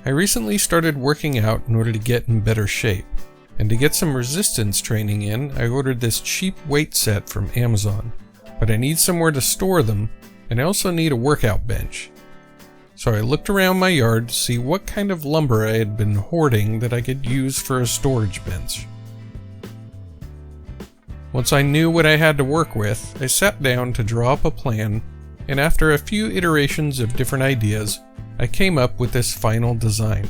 I recently started working out in order to get in better shape, and to get some resistance training in, I ordered this cheap weight set from Amazon, but I need somewhere to store them, and I also need a workout bench. So I looked around my yard to see what kind of lumber I had been hoarding that I could use for a storage bench. Once I knew what I had to work with, I sat down to draw up a plan, and after a few iterations of different ideas, I came up with this final design.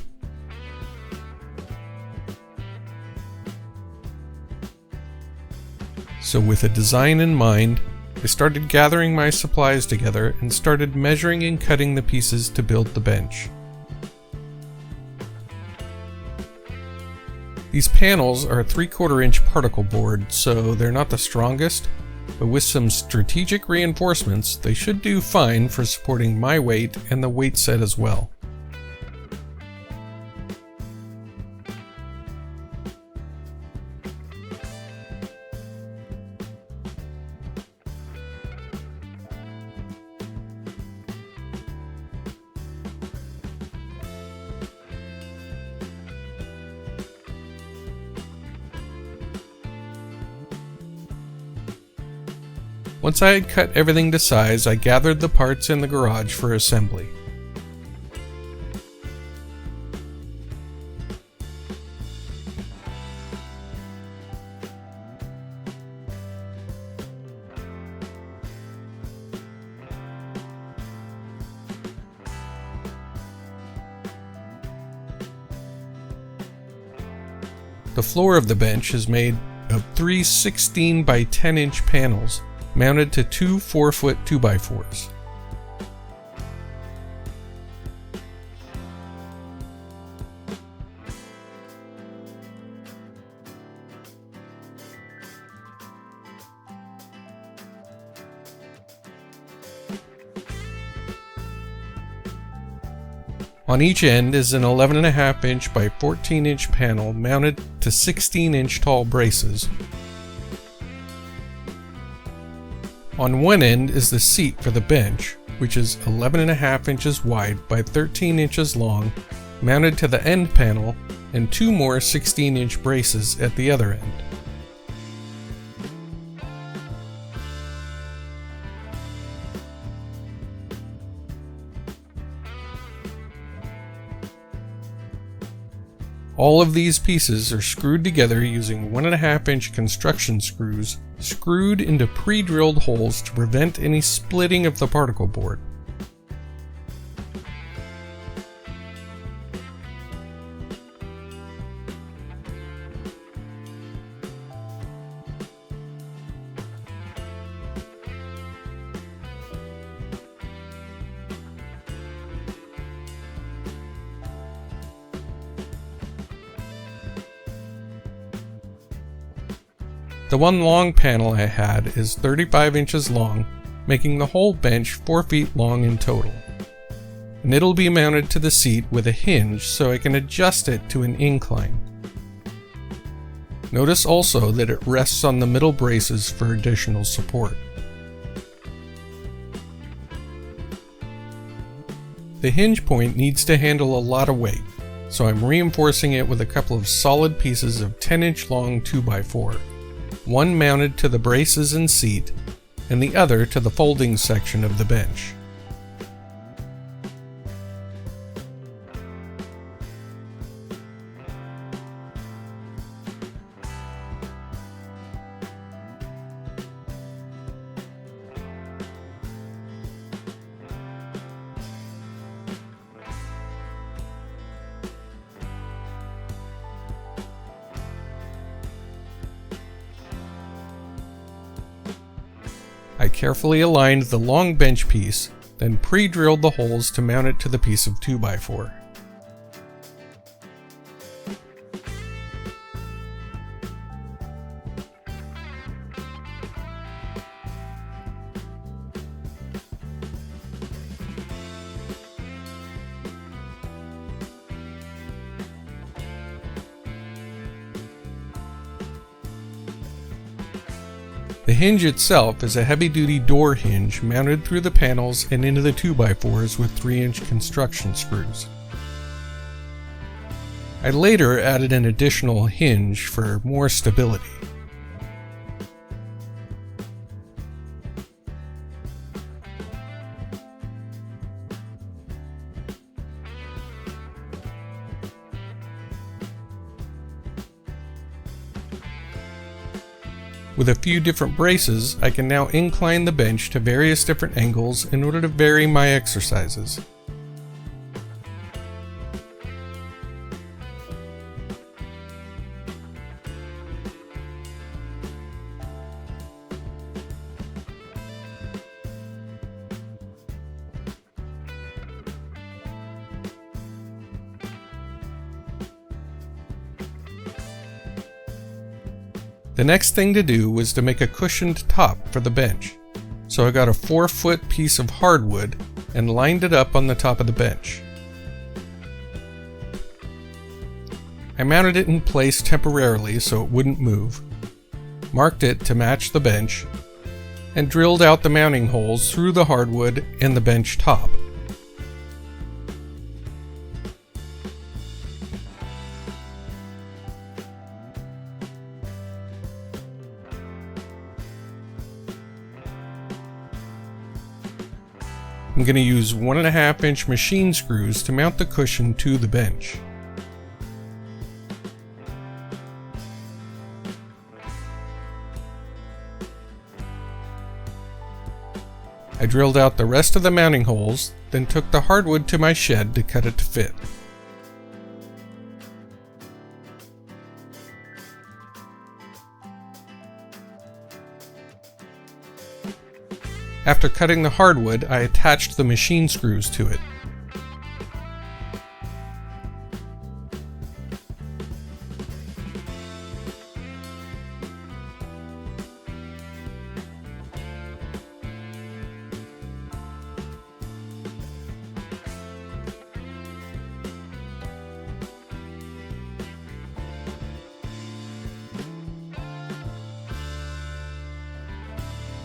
So with a design in mind, I started gathering my supplies together and started measuring and cutting the pieces to build the bench. These panels are 3/4 inch particle board, so they're not the strongest, but with some strategic reinforcements, they should do fine for supporting my weight and the weight set as well. Once I had cut everything to size, I gathered the parts in the garage for assembly. The floor of the bench is made of 3 16 by 10 inch panels, mounted to 2 4-foot 2x4s. On each end is an 11.5 inch by 14 inch panel mounted to 16 inch tall braces. On one end is the seat for the bench, which is 11.5 inches wide by 13 inches long, mounted to the end panel, and 2 more 16 inch braces at the other end. All of these pieces are screwed together using 1.5 inch construction screws screwed into pre-drilled holes to prevent any splitting of the particle board. The one long panel I had is 35 inches long, making the whole bench 4 feet long in total. And it'll be mounted to the seat with a hinge so I can adjust it to an incline. Notice also that it rests on the middle braces for additional support. The hinge point needs to handle a lot of weight, so I'm reinforcing it with a couple of solid pieces of 10 inch long 2x4. One mounted to the braces and seat, and the other to the folding section of the bench. I carefully aligned the long bench piece, then pre-drilled the holes to mount it to the piece of 2x4. The hinge itself is a heavy-duty door hinge mounted through the panels and into the 2x4s with 3 inch construction screws. I later added an additional hinge for more stability. With a few different braces, I can now incline the bench to various different angles in order to vary my exercises. The next thing to do was to make a cushioned top for the bench. So I got a 4-foot piece of hardwood and lined it up on the top of the bench. I mounted it in place temporarily so it wouldn't move, marked it to match the bench, and drilled out the mounting holes through the hardwood and the bench top. I'm going to use 1.5-inch machine screws to mount the cushion to the bench. I drilled out the rest of the mounting holes, then took the hardwood to my shed to cut it to fit. After cutting the hardwood, I attached the machine screws to it.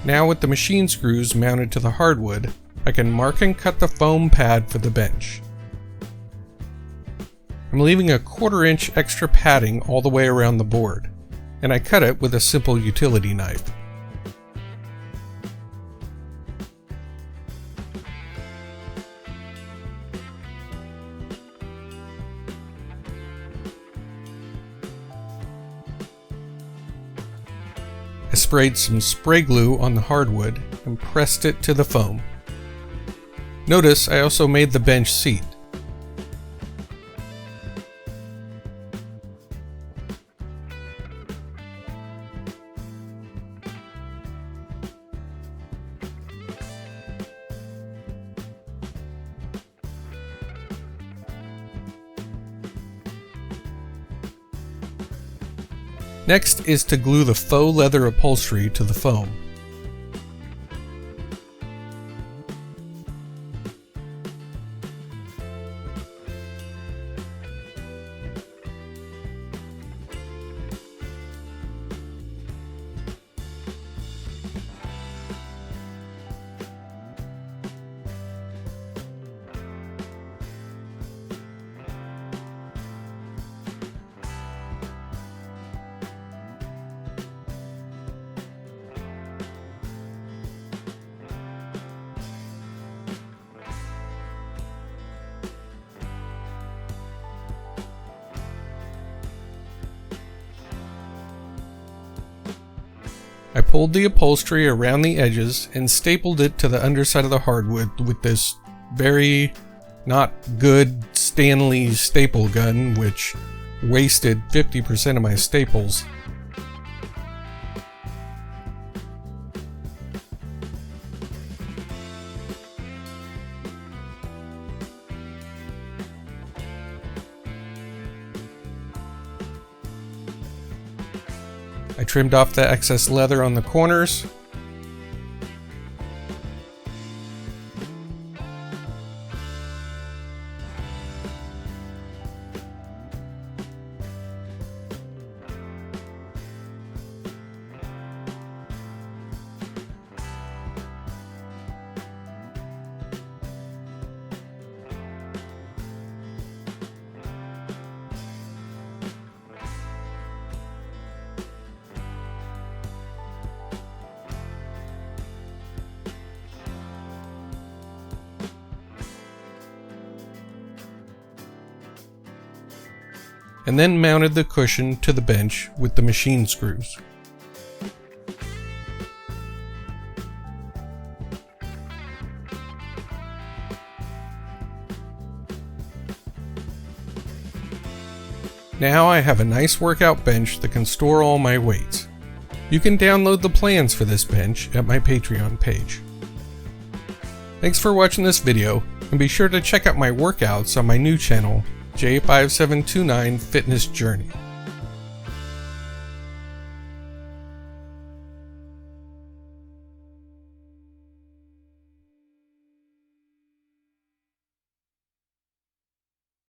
Now with the machine screws mounted to the hardwood, I can mark and cut the foam pad for the bench. I'm leaving a 1/4-inch extra padding all the way around the board, and I cut it with a simple utility knife. I sprayed some spray glue on the hardwood and pressed it to the foam. Notice I also made the bench seat. Next is to glue the faux leather upholstery to the foam. I pulled the upholstery around the edges and stapled it to the underside of the hardwood with this very not good Stanley staple gun, which wasted 50% of my staples. I trimmed off the excess leather on the corners. and then mounted the cushion to the bench with the machine screws. Now I have a nice workout bench that can store all my weights. You can download the plans for this bench at my Patreon page. Thanks for watching this video, and be sure to check out my workouts on my new channel, J5729 Fitness Journey.